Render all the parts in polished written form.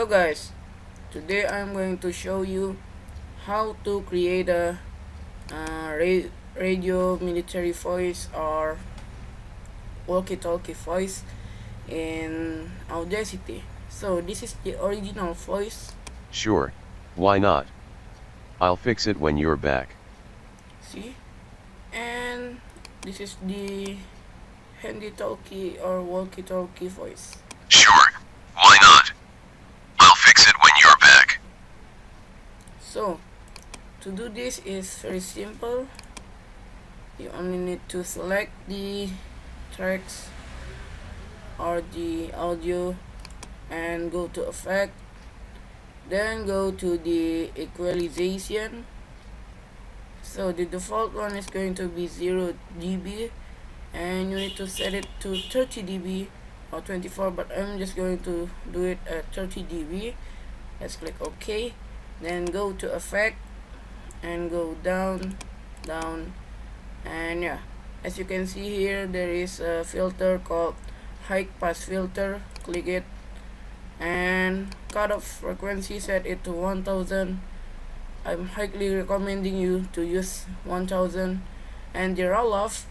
Hello guys, today I'm going to show you how to create a radio military voice or walkie-talkie voice in Audacity. So this is the original voice. Sure, why not? I'll fix it when you're back. See? And this is the handy talkie or walkie-talkie voice. Sure, why not? I'll fix it when you're back. So to do this is very simple. You only need to select the tracks or the audio and go to effect, then go to the equalization. So the default one is going to be 0 dB and you need to set it to 30 dB or 24, but I'm just going to do it at 30 dB. Let's click OK, then go to effect and go down, and yeah, as you can see here there is a filter called high pass filter. Click it and cutoff frequency, set it to 1000. I'm highly recommending you to use 1000. And the roll off,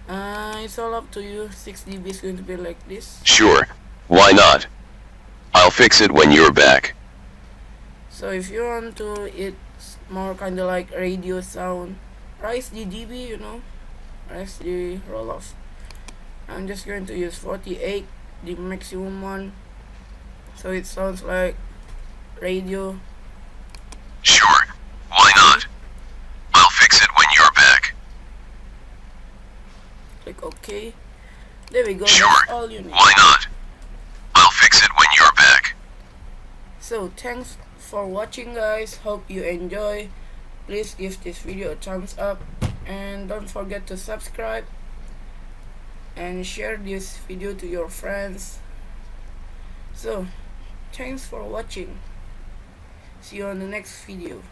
it's all up to you. 6 dB is going to be like this. Sure, why not? I'll fix it when you're back. So if you want to, it's more kind of like radio sound, raise the dB, raise the roll off. I'm just going to use 48, the maximum one, so it sounds like radio. Sure, why not? I'll fix it when you're back. Click OK. There we go. Sure, that's all you need. Why not? I'll fix it when you're back. So thanks for watching guys, hope you enjoy. Please give this video a thumbs up and don't forget to subscribe and share this video to your friends. So thanks for watching, see you on the next video.